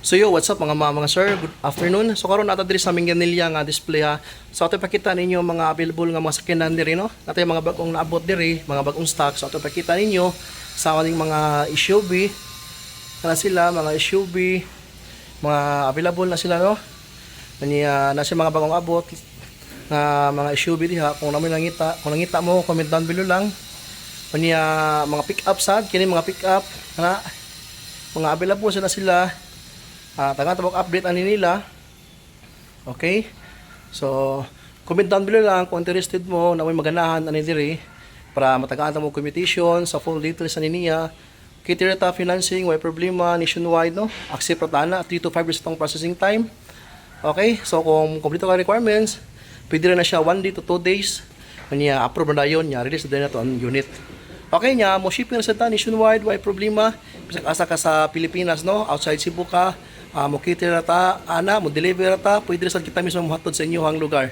So yo, what's up mga sir? Good afternoon. So karon ata diri sa aming ganilya nga display ha. So ato pakita ninyo mga available nga mga sakyanan diri no. Nato mga bagong naabot diri, mga bagong stock. So ato pakita ninyo sa ating mga SUV. Kana sila mga SUV, mga available na sila no. Na sila mga bagong abot na mga SUV diha. Kung nangita mo, comment down below lang. Kanya mga pick up sad, kini mga pick up na mga available sila. Taga tabok update ani nila. Okay? So, comment down below lang kung interested mo na may maganahan ani diri para matagaan mo commutation sa full details ani niya. Kitireta financing, way problema nationwide no. Accept ratana 3 to 5 days tong processing time. Okay? So, kung kompleto ka requirements, pwede rin na siya 1 day to 2 days. Kanya approve na dayon niya, release na to ang unit. Okay niya, mo shipping sa ta nationwide, way problema. Bisag asa ka sa Pilipinas no, outside Cebu ka. Mo kitira ta mo deliver ta pwede sad kita mismo mohatod sa inyo ang lugar.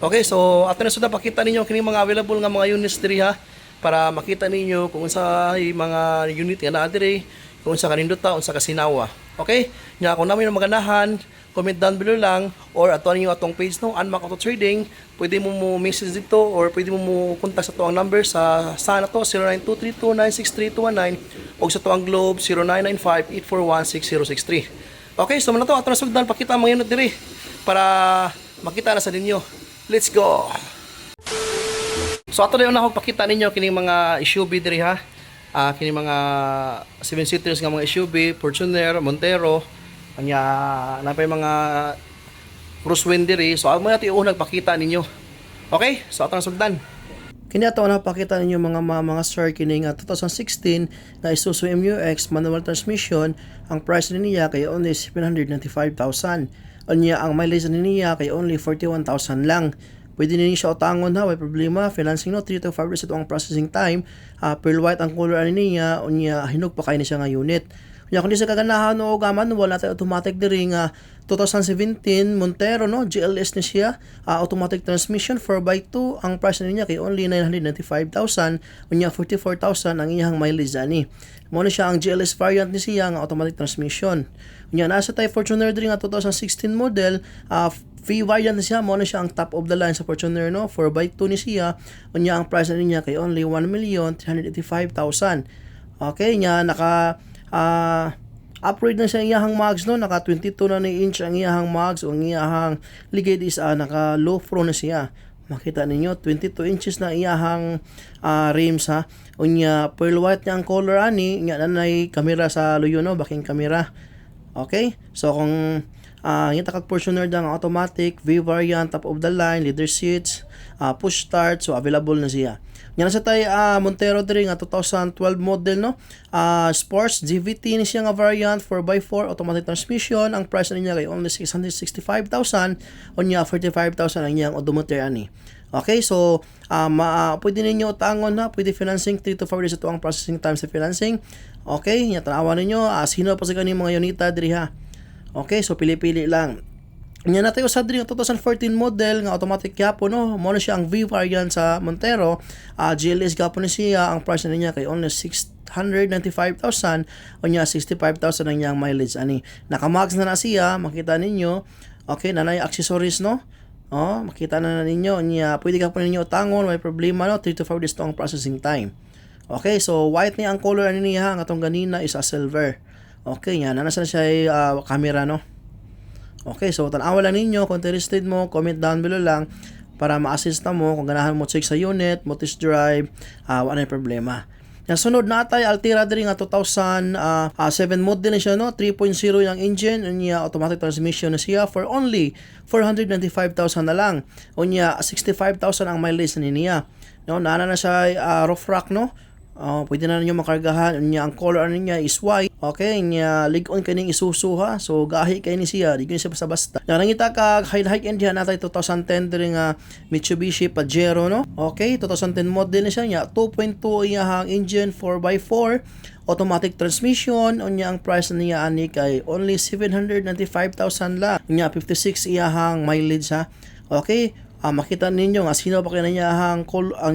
Okay, so ato na suda pakita ninyo kini mga available nga mga units diri ha para makita ninyo kung unsa mga unit nga naa diri, kung unsa kanindota, unsa kasinawa. Okay? Nya kung namin maganahan, comment down below lang or ato ninyo atong page no, Unmac Auto Trading. Pwede mo message dito or pwede mo contact sa tuang number sa sana to 0923296319 o sa tuang Globe 0995-841-6063. Okay, so muna to, ato na sugdan, pakita mga unit diri para makita na sa ninyo. Let's go! So ato na yun ako pakita ninyo kining mga SUV diri ha. Kining mga 7-seaters nga mga SUV, Fortuner, Montero, kanya napay mga crosswind diri. So amo natin yung unang pakita ninyo. Okay, so ato na sugdan. Kini ato na pakita ninyo mga sir kini nga 2016 na Isuzu MU-X manual transmission. Ang price niya kay only 795,000. Unya ang mileage niya kay only 41,000 lang. Pwede ninyo siya utangon ha, may problema. Financing no 3 to 5 days ito ang processing time. Pearl white ang color niya, unya hinog pa kay ni siya nga unit. Unya kundi sa kaganahan o manual natin automatic diri nga 2017 Montero no, GLS ni siya, automatic transmission 4x2. Ang price niya kay only 995,000, unya 44,000 ang iyang mileage ani. Mo na siya ang GLS variant ni siya nga automatic transmission. Unya nasa tayo Fortuner diri nga 2016 model, V variant ni siya, mo na siya ang top of the line sa Fortuner no, 4x2 ni siya. Unya ang price niya kay only 1,385,000. Okay, nya naka upgrade na siya ang iyahang mags no, naka 22 na ni inch ang iyahang mags, o ang iyahang ligid is naka low pro na siya. Makita ninyo 22 inches na iyahang rims ha. Unya pearl white niya ang color ani, nya nanay kamera sa luyo no, backing camera. Okay? So kung yung takag Fortuner dang automatic, V variant, top of the line, leather seats, push start, so available na siya. Yan sa tayo Montero diri nga 2012 model no. Sports GVT ni siya nga variant 4x4 automatic transmission. Ang price niya kay only 665,000, unya 45,000 ang iyang odometer ani. Okay, so pwede ninyo utangon na, pwede financing 3 to 4 days ito ang processing time sa financing. Okay, nya tanawan ninyo sino pa sa kaning mga unita diri ha. Okay, so pili-pili lang. Nya natin usad diri 2014 model nga automatic gyapon no, mo na siya ang V variant sa Montero. GLS gyapon ni siya, ang price niya kay only 695,000, unya 65,000 ang iyang mileage ani. Naka-max na siya, makita ninyo. Okay, nanay accessories no. Makita na ninyo niya, pwede ka po ninyo tangon, may problema no, 3 to 4 days to ang processing time. Okay, so white ni ang color ani niya, nga atong ganina is a silver. Okay, yan nasa siya camera no. Okay, so tanawa lang ninyo kung interested mo, comment down below lang para ma-assist na mo kung ganahan mo check sa unit, mo test drive, wala na problema. Yung sunod na tayo Altera diri nga 2007 model na siya no, 3.0 yung engine, unya automatic transmission na siya for only 495,000 na lang. Unya 65,000 ang mileage niya. No, nana na siya roof rack no. Pwede na ninyo makargahan. Unya ang color niya is white. Okay, nya lig-on kaning Isuzu ha. So gahi kay ni siya, di ko siya basta-basta. Nangita ka high end diha natay 2010 diri nga Mitsubishi Pajero no. Okay, 2010 model na siya nya 2.2 iyahang engine 4x4 automatic transmission. Unya ang price niya ani kay only 795,000 lang. Unya 56 iyahang mileage ha. Okay, makita ninyo nga sino pa kaya ang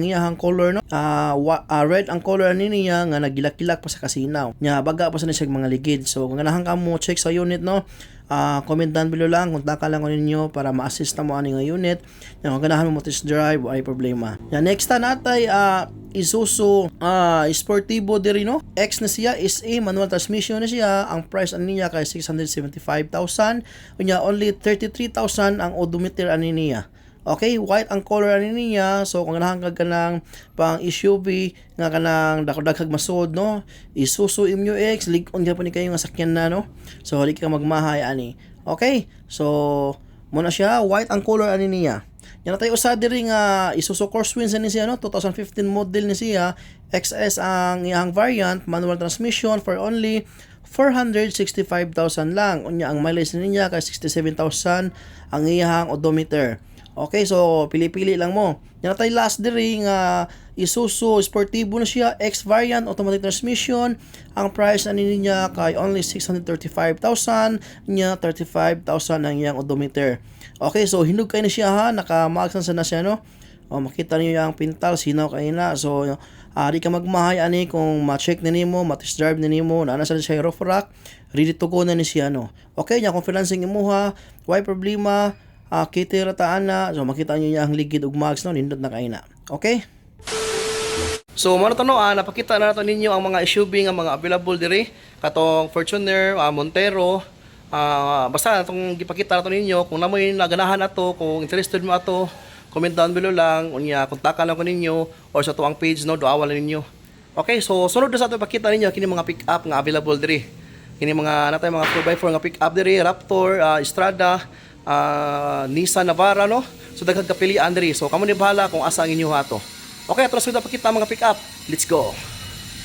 iyahang color no. Red ang color niya nga nagilak-kilak pa sa kasinaw. Nya baga pa sa siya mga ligid. So kung ganahan ka mo check sa unit no, comment down below lang kung taka lang ko ninyo para ma-assist na mo ani nga unit. Nya kung ganahan mo test drive ay problema. Nya next ta natay Isuzu Sportivo diri no. X na siya is a manual transmission na siya. Ang price ani niya kay 675,000. Unya only 33,000 ang odometer ani niya. Okay, white ang color ani niya. So kung ganahan ka kanang pang SUV nga kanang daghag masod no, Isuzu MU-X lig-on gyud ni kayo nga sakyan na no. So di ka magmahay ani. Okay? So muna siya white ang color ani niya. Yan tayo usa diri nga Isuzu Crosswind ni siya no, 2015 model ni siya. XS ang iyang variant, manual transmission for only 465,000 lang. Unya ang mileage niya kay 67,000 ang iyang odometer. Okay, so pili-pili lang mo. Yan tayo last diri nga Isuzu Sportivo na siya, X variant, automatic transmission. Ang price ani niya kay only 635,000, niya 35,000 ang iyang odometer. Okay, so hinug kay na siya ha, naka-magsan na siya no. Makita niyo yung pintal, sinaw kay na. So di ka magmahay ani kung ma-check na nimo, ma-test drive na nimo, na sa siya roof rack, ready to go na ni siya no. Okay, nya kung financing imuha, why problema? Kitira taan na, so makita nyo niya ang ligid ug mags no, nindot na kay na. Okay? So mano to no, napakita na nato ninyo ang mga SUV nga mga available diri, katong Fortuner, Montero, basta itong gipakita nato ninyo. Kung namoy naganahan ato, kung interested mo ato, comment down below lang, unya kontakan lang ko ninyo or sa tuang page no, duawan lang ninyo. Okay, so sunod na sa ato ipakita ninyo kini mga pick up nga available diri. Kini mga natay mga 4x4 nga pick up diri, Raptor, Strada, Nissan Navara no. So daghang kapilian diri. So kamo ni bahala kung asa ang inyo ato. Okay, atras kita pakita mga pick up. Let's go.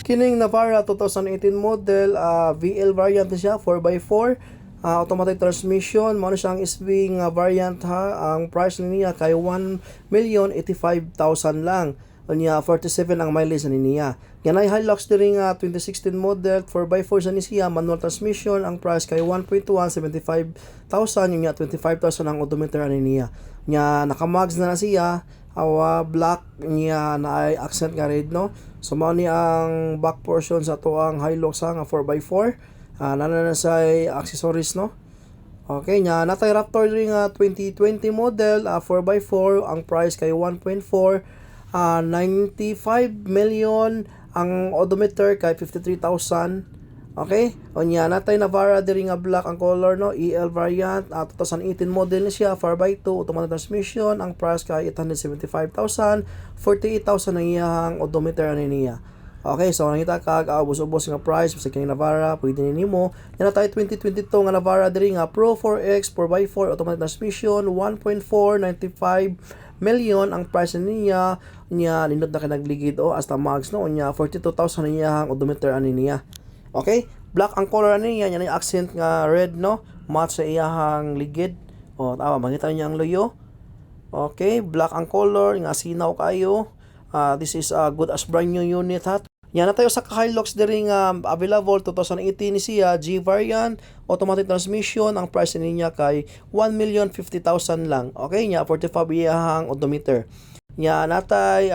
Kining Navara 2018 model, VL variant na siya, 4x4, automatic transmission, mo na siyang SV nga variant ha. Ang price niya kay 1,085,000 lang. Unya 47 ang mileage niya. Yan ay Hilux diri nga 2016 model, 4x4 sa niya, manual transmission. Ang price kay 1.1 75,000, yung 25,000 ang odometer niya. Nya naka-mags na siya, black niya na ay accent nga red no. So mao ni ang back portion sa tuang Hilux nga 4x4. Nana na sa accessories no. Okay, nya natay Raptor diri nga 2020 model, 4x4. Ang price kay 1.4 95 million, ang odometer kay 53,000. Okay? Unya natay Navara diri nga black ang color no, EL variant, 2018 model ni siya, 4x2, automatic transmission. Ang price kay 875,000, 48,000 ang iyang odometer ani niya. Okay, so nakita ka ubos-ubos nga price sa kining Navara, pwede nimo. Yan natay 2022 nga Navara diri nga Pro 4X 4x4 automatic transmission, 1.495 million ang price niya. Nya nindot na kinagligid hasta mags no, nya 42,000 niya ang odometer ani niya. Okay, black ang color ani niya, yan ang accent nga red no, match sa iyahang ligid. Tawa makita niya ang loyo. Okay, black ang color nga sinaw kayo. This is a good as brand new unit ha. Yan na tayo sa Hilux diri nga available 2018 ni siya, G variant, automatic transmission. Ang price niya kay 1,050,000 lang. Okay, nya 45 iyahang odometer. Nya natay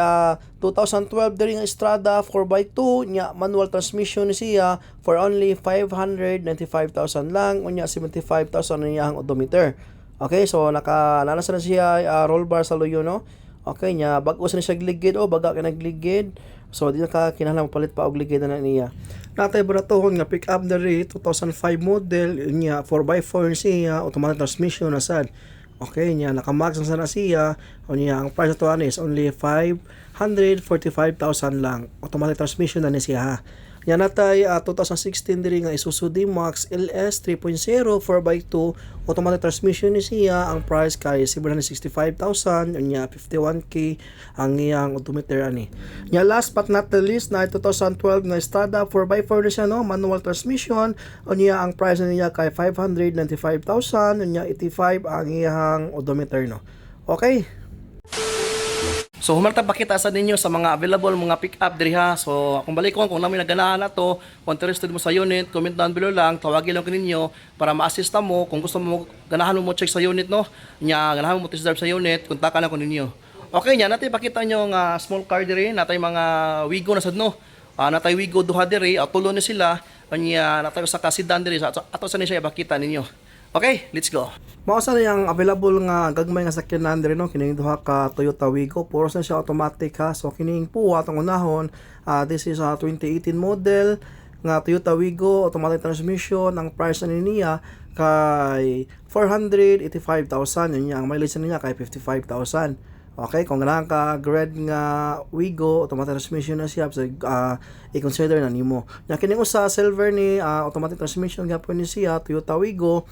2012 diri nga Strada 4x2, nya manual transmission ni siya for only 595,000 lang, unya 75,000 niya ang odometer. Okay, so naka-nanas na siya roll bar sa loyo no. Okay, nya bag-o sa siya ligid baga ka nagligid. So di na ka kinahanglan palit pa og ligid na niya. Natay baratohon nga pick up diri 2005 model, nya 4x4 siya, automatic transmission na sad. Okay, niya naka-max na siya. O niya ang price to is only 545,000 lang. Automatic transmission na siya ha. Yan natay 2016 diri nga Isuzu D-Max LS 3.0 4x2 automatic transmission ni siya. Ang price kay 765,000, nya 51k ang iyang odometer ani. Nya last but not the least na 2012 nga Strada 4x4 na siya no, manual transmission. Nya ang price niya kay 595,000, nya 85 ang iyang odometer no. Okay. So humalta pakita sa ninyo sa mga available mga pick up diri ha. So kung balikon kung namin naganahan na to, kung interested mo sa unit, comment down below lang, tawagin lang ko ninyo para ma-assist mo kung gusto mo ganahan mo check sa unit no. Nya ganahan mo test drive sa unit, kontakan ako ninyo. Okay nya natay pakita nyo nga small car diri, natay mga Wigo na sad no. Natay Wigo duha diri, tulo ni sila. Nya natay usa ka sedan diri ato sa ni siya ipakita ninyo. Okay, let's go. Mao sa yang available nga gagmay nga sakyanan diri no, kining duha ka Toyota Wigo, puro sa siya automatic ha. So kining puwa atong unahon, this is a 2018 model nga Toyota Wigo automatic transmission. Ang price na niya kay 485,000, yun ang mileage niya kay 55,000. Okay, kung ganahan ka grade nga Wigo, automatic transmission na siya, so i-consider na nimo. Nya kining usa silver ni automatic transmission gyapon ni siya Toyota Wigo.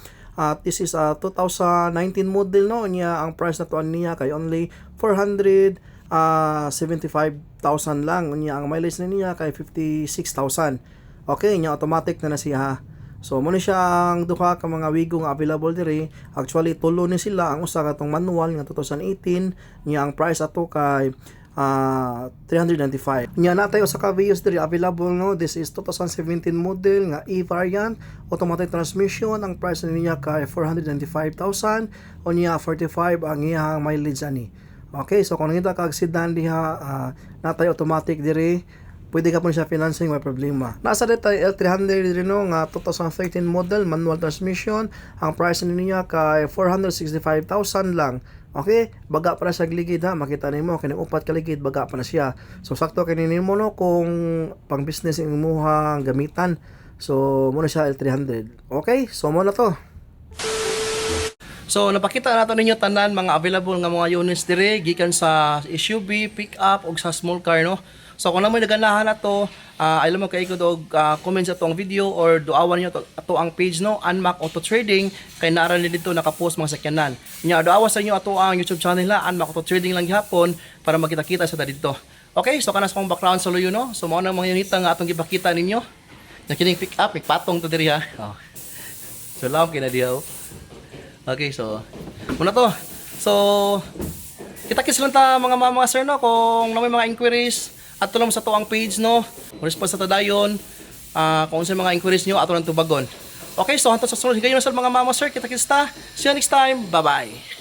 This is a 2019 model no. Nya ang price na tuan niya kay only 475,000 lang. Nya ang mileage na niya kay 56,000. Okay, nya automatic na siya ha. So mo ni siya ang duha ka mga Wigo nga available diri. Actually tulo ni sila, ang usa katong manual nga 2018, nya ang price ato kay 395. Nya natay usa ka Vios diri available no. This is 2017 model nga E variant, automatic transmission. Ang price niya kay 495,000 o niya 45 ang iyang mileage ani. Okay, so kung nakita kag sedan diha, natay automatic diri, pwede ka po siya financing, may problema. Nasa dito L300 rin no, nga 2013 model, manual transmission. Ang price niya kay 465,000 lang. Okay, baga pa na siya ligid ha, makita nimo kining upat ka ligid, baga pa na siya. So sakto kini nimo no kung pang business ang imuhang gamitan. So mo na siya L300. Okay, so mo na to. So napakita nato ninyo tanan mga available nga mga units dire gikan sa SUV, pick-up ug sa small car no. So kung naman naganahan na to, alam mo kay ko og comment sa tong video or duawan niyo ato ang page no, Unmac Auto Trading, kay naara ni dito naka-post mga sakyanan. Nya duawa sa inyo ato ang YouTube channel na Unmac Auto Trading lang gihapon para makita-kita sa dito. Okay, so kanas pang background sa luyo no. So mao na mga unita nga atong gipakita ninyo. Na kining pick up, patong to diri ha. Oh. So love kina diha. Okay, so muna to. So kita-kits lang ta mga sir no kung may mga inquiries ato lang sa to ang page no. Response sa dayon. Kung sa mga inquiries nyo ato lang tubagon. Okay, so hanto sa sunod higayon sa mga mama sir, kita-kits ta. See you next time. Bye-bye.